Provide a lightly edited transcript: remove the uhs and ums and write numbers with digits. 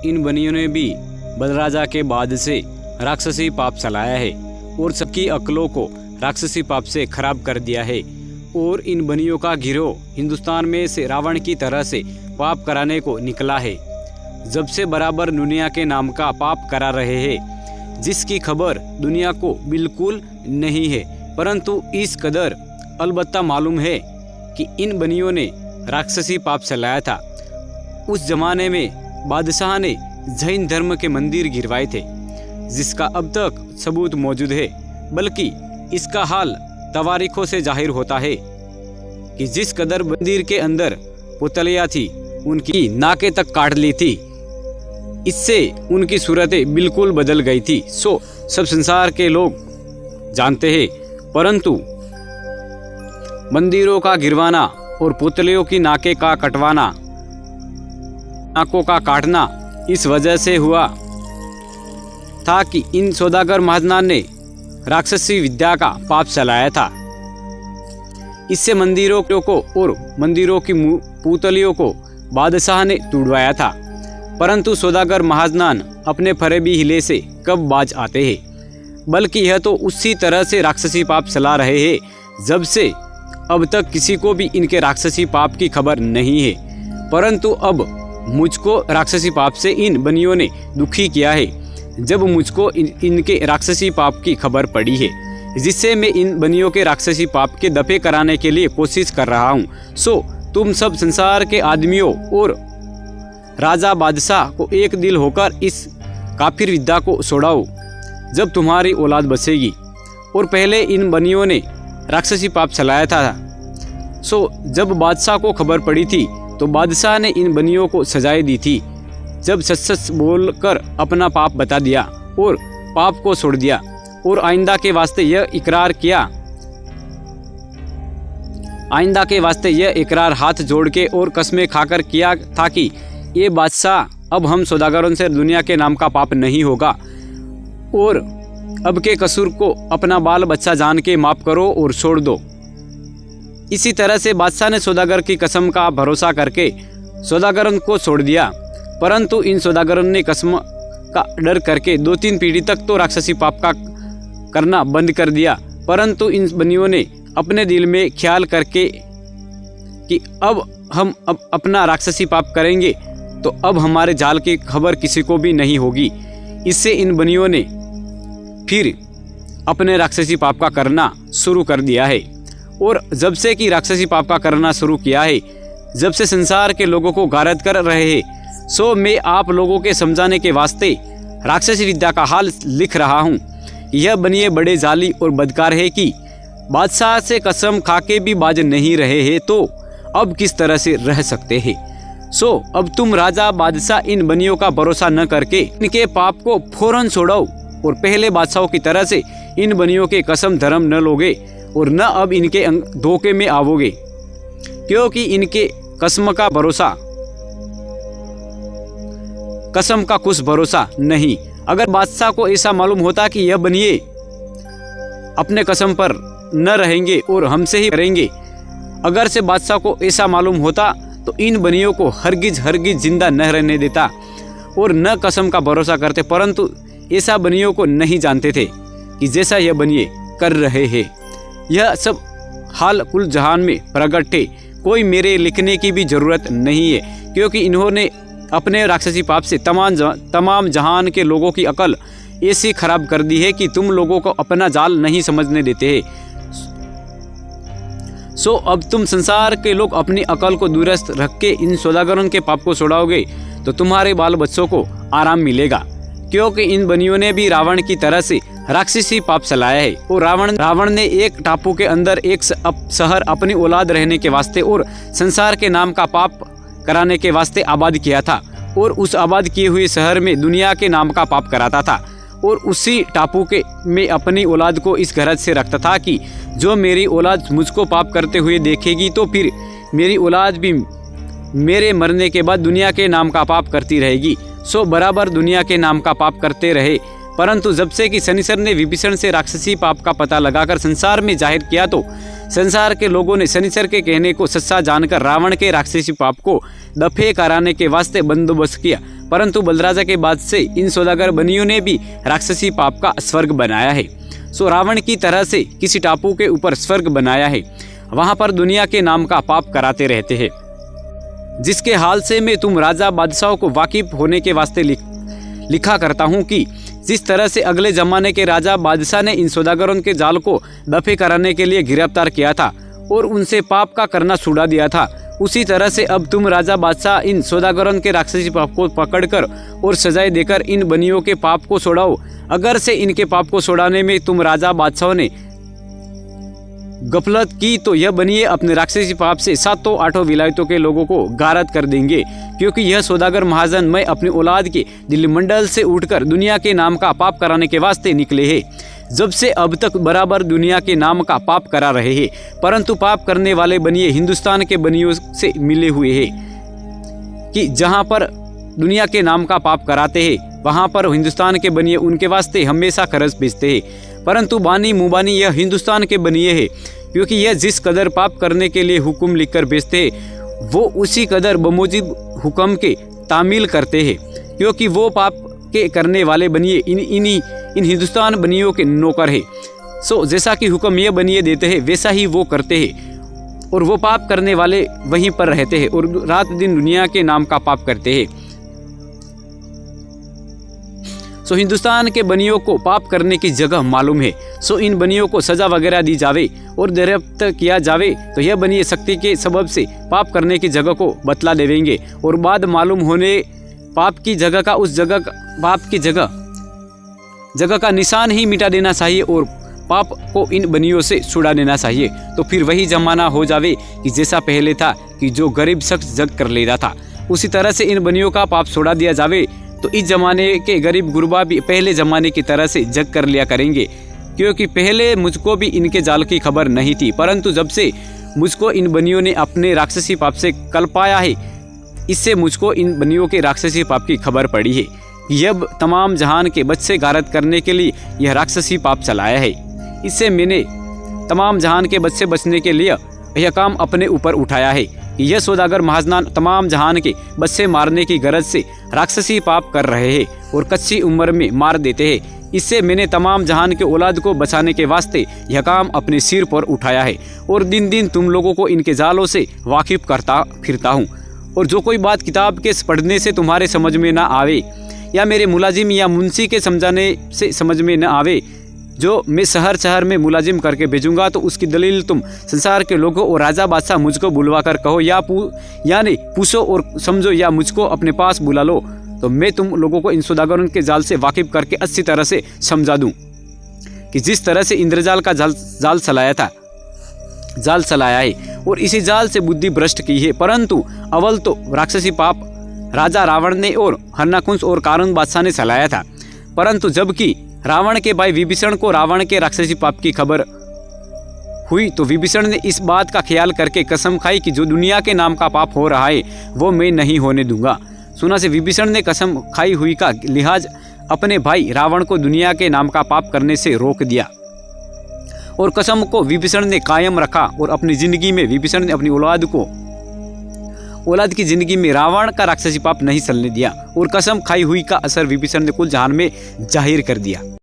इन बनियों ने भी बलराजा के बाद से राक्षसी पाप चलाया है और सबकी अक्लों को राक्षसी पाप से खराब कर दिया है। और इन बनियों का गिरोह हिंदुस्तान में से रावण की तरह से पाप कराने को निकला है। जब से बराबर दुनिया के नाम का पाप करा रहे हैं, जिसकी खबर दुनिया को बिल्कुल नहीं है, परंतु इस कदर अलबत्ता मालूम है कि इन बनियों ने राक्षसी पाप चलाया था। उस जमाने में बादशाह ने जैन धर्म के मंदिर गिरवाए थे, जिसका अब तक सबूत मौजूद है। बल्कि इसका हाल तवारीखों से जाहिर होता है कि जिस कदर मंदिर के अंदर पुतलियाँ थी, उनकी नाकें तक काट ली थी। इससे उनकी सूरतें बिल्कुल बदल गई थी। सो सब संसार के लोग जानते हैं, परंतु मंदिरों का गिरवाना और पुतलियों की नाकें का कटवाना, नाकों का काटना इस वजह से हुआ था कि इन सौदागर महाजनान ने राक्षसी विद्या का पाप चलाया था। इससे मंदिरों को और मंदिरों की पुतलियों को बादशाह ने तुड़वाया था। परंतु सौदागर महाजनान अपने फरेबी हिले से कब बाज आते हैं। बल्कि यह तो उसी तरह से राक्षसी पाप चला रहे हैं जब से अब तक किसी को भी इनके राक्षसी पाप की खबर नहीं है। परंतु अब मुझको राक्षसी पाप से इन बनियों ने दुखी किया है। जब मुझको इनके राक्षसी पाप की खबर पड़ी है, जिससे मैं इन बनियों के राक्षसी पाप के दफे कराने के लिए कोशिश कर रहा हूँ। सो तुम सब संसार के आदमियों और राजा बादशाह को एक दिल होकर इस काफिर विद्या को छोड़ाओ, जब तुम्हारी औलाद बचेगी। और पहले इन बनियों ने राक्षसी पाप चलाया था। सो जब बादशाह को खबर पड़ी थी तो बादशाह ने इन बनियों को सजाएं दी थी। जब सच सच बोलकर अपना पाप बता दिया और पाप को छोड़ दिया और आइंदा के वास्ते यह इकरार हाथ जोड़ के और कसमें खाकर किया था कि ये बादशाह, अब हम सौदागरों से दुनिया के नाम का पाप नहीं होगा और अब के कसूर को अपना बाल बच्चा जान के माफ करो और छोड़ दो। इसी तरह से बादशाह ने सौदागर की कसम का भरोसा करके सौदागरों को छोड़ दिया। परंतु इन सौदागरों ने कसम का डर करके 2-3 पीढ़ी तक तो राक्षसी पाप का करना बंद कर दिया। परंतु इन बनियों ने अपने दिल में ख्याल करके कि अब हम अपना राक्षसी पाप करेंगे तो अब हमारे जाल की खबर किसी को भी नहीं होगी। इससे इन बनियों ने फिर अपने राक्षसी पाप का करना शुरू कर दिया है। और जब से कि राक्षसी पाप का करना शुरू किया है, जब से संसार के लोगों को गारद कर रहे हैं, सो मैं आप लोगों के समझाने के वास्ते राक्षसी विद्या का हाल लिख रहा हूँ। यह बनिए बड़े जाली और बदकार है कि बादशाह से कसम खाके भी बाज नहीं रहे हैं, तो अब किस तरह से रह सकते हैं। सो अब तुम राजा बादशाह इन बनियों का भरोसा न करके इनके पाप को फौरन छोड़ाओ और पहले बादशाहों की तरह से इन बनियों के कसम धर्म न लोगे और न अब इनके धोखे में आवोगे, क्योंकि इनके कसम का कुछ भरोसा नहीं। अगर बादशाह को ऐसा मालूम होता कि यह बनिए अपने कसम पर न रहेंगे और हमसे ही करेंगे, अगर से बादशाह को ऐसा मालूम होता तो इन बनियों को हरगिज जिंदा न रहने देता और न कसम का भरोसा करते। परंतु ऐसा बनियों को नहीं जानते थे कि जैसा यह बनिए कर रहे हैं। यह सब हाल कुल जहान में प्रकट है। कोई मेरे लिखने की भी जरूरत नहीं है, क्योंकि इन्होंने अपने राक्षसी पाप से तमाम जहान के लोगों की अकल ऐसी खराब कर दी है कि तुम लोगों को अपना जाल नहीं समझने देते हैं। सो अब तुम संसार के लोग अपनी अकल को दुरुस्त रख के इन सौदागरों के पाप को छोड़ाओगे तो तुम्हारे बाल बच्चों को आराम मिलेगा, क्योंकि इन बनियों ने भी रावण की तरह से राक्षसी पाप चलाया है। और रावण ने एक टापू के अंदर एक शहर अपनी औलाद रहने के वास्ते और संसार के नाम का पाप कराने के वास्ते आबाद किया था, और उस आबाद किए हुए शहर में दुनिया के नाम का पाप कराता था। और उसी टापू के में अपनी औलाद को इस गरज से रखता था कि जो मेरी औलाद मुझको पाप करते हुए देखेगी तो फिर मेरी औलाद भी मेरे मरने के बाद दुनिया के नाम का पाप करती रहेगी। सो बराबर दुनिया के नाम का पाप करते रहे। परंतु जब से कि शनिश्चर ने विभीषण से राक्षसी पाप का पता लगाकर संसार में जाहिर किया तो संसार के लोगों ने शनिश्चर के कहने को सच्चा जानकर रावण के राक्षसी पाप को दफे कराने के वास्ते बंदोबस्त किया। परंतु बलराजा के बाद से इन सौदागर बनियों ने भी राक्षसी पाप का स्वर्ग बनाया है। सो रावण की तरह से किसी टापू के ऊपर स्वर्ग बनाया है, वहां पर दुनिया के नाम का पाप कराते रहते हैं, जिसके हाल से मैं तुम राजा बादशाहों को वाकिफ होने के वास्ते लिखा करता हूं कि जिस तरह से अगले जमाने के राजा बादशाह ने इन सौदागरों के जाल को दफे कराने के लिए गिरफ्तार किया था और उनसे पाप का करना छुड़ा दिया था, उसी तरह से अब तुम राजा बादशाह इन सौदागरों के राक्षसी पाप को पकड़कर और सजाएं देकर इन बनियों के पाप को छोड़ाओ। अगर से इनके पाप को छुड़ाने में तुम राजा बादशाहों ने गफलत की तो यह बनिए अपने राक्षसी पाप से 7-8 विलायतों के लोगों को गारत कर देंगे, क्योंकि यह सौदागर महाजन मैं अपनी औलाद के दिल मंडल से उठकर दुनिया के नाम का पाप कराने के वास्ते निकले हैं। जब से अब तक बराबर दुनिया के नाम का पाप करा रहे हैं, परंतु पाप करने वाले बनिए हिंदुस्तान के बनियों से मिले हुए हैं कि जहाँ पर दुनिया के नाम का पाप कराते हैं वहाँ पर हिंदुस्तान के बनिए उनके वास्ते हमेशा खर्च भेजते हैं। परंतु बानी मुबानी यह हिंदुस्तान के बनिए हैं, क्योंकि यह जिस कदर पाप करने के लिए हुक्म लिखकर भेजते हैं वो उसी कदर बमूजिब हुक्म के तामील करते हैं, क्योंकि वो पाप के करने वाले बनिए इन हिंदुस्तान बनियों के नौकर है। सो जैसा कि हुक्म ये बनिए देते हैं वैसा ही वो करते हैं, और वो पाप करने वाले वहीं पर रहते हैं और रात दिन दुनिया के नाम का पाप करते हैं। सो हिंदुस्तान के बनियों को पाप करने की जगह मालूम है, सो इन बनियों को सजा वगैरह दी जावे और गिरफ्त किया जावे तो यह बनिए शक्ति के सबब से पाप करने की जगह को बतला देवेंगे, और बाद मालूम होने पाप की जगह का उस जगह पाप की जगह का निशान ही मिटा देना चाहिए और पाप को इन बनियों से छुड़ा देना चाहिए। तो फिर वही जमाना हो जावे कि जैसा पहले था कि जो गरीब शख्स जग कर लेता था, उसी तरह से इन बनियों का पाप छोड़ा दिया जावे तो इस जमाने के गरीब गुरबा भी पहले जमाने की तरह से जग कर लिया करेंगे। क्योंकि पहले मुझको भी इनके जाल की खबर नहीं थी, परंतु जब से मुझको इन बनियों ने अपने राक्षसी पाप से कल पाया है, इससे मुझको इन बनियों के राक्षसी पाप की खबर पड़ी है कि अब तमाम जहान के बच्चे गारत करने के लिए यह राक्षसी पाप चलाया है। इससे मैंने तमाम जहान के बच्चे बचने के लिए यह काम अपने ऊपर उठाया है कि यह सौदागर महाजनान तमाम जहान के बच्चे मारने की गरज से राक्षसी पाप कर रहे हैं और कच्ची उम्र में मार देते हैं। इससे मैंने तमाम जहान के औलाद को बचाने के वास्ते यह काम अपने सिर पर उठाया है और दिन दिन तुम लोगों को इनके जालों से वाकिफ करता फिरता हूँ। और जो कोई बात किताब के पढ़ने से तुम्हारे समझ में ना आवे या मेरे मुलाजिम या मुंशी के समझाने से समझ में न आवे, जो मैं शहर शहर में मुलाजिम करके भेजूंगा, तो उसकी दलील तुम संसार के लोगों और राजा बादशाह मुझको बुलवा कर कहो या नहीं पूछो और समझो या मुझको अपने पास बुला लो, तो मैं तुम लोगों को इन सौदागरों के जाल से वाकिफ करके अच्छी तरह से समझा दूं कि जिस तरह से इंद्रजाल का जाल चलाया है और इसी जाल से बुद्धि भ्रष्ट की है। परंतु अव्वल तो राक्षसी पाप राजा रावण ने और हरनाकुंश और कारण बादशाह ने चलाया था, परंतु जबकि रावण के भाई विभीषण को रावण के राक्षसी पाप की खबर हुई तो विभीषण ने इस बात का ख्याल करके कसम खाई कि जो दुनिया के नाम का पाप हो रहा है वो मैं नहीं होने दूंगा। सुना से विभीषण ने कसम खाई हुई का लिहाज अपने भाई रावण को दुनिया के नाम का पाप करने से रोक दिया और कसम को विभीषण ने कायम रखा और अपनी जिंदगी में विभीषण ने अपनी औलाद की जिंदगी में रावण का राक्षसी पाप नहीं चलने दिया और कसम खाई हुई का असर विभीषण ने कुल जहान में जाहिर कर दिया।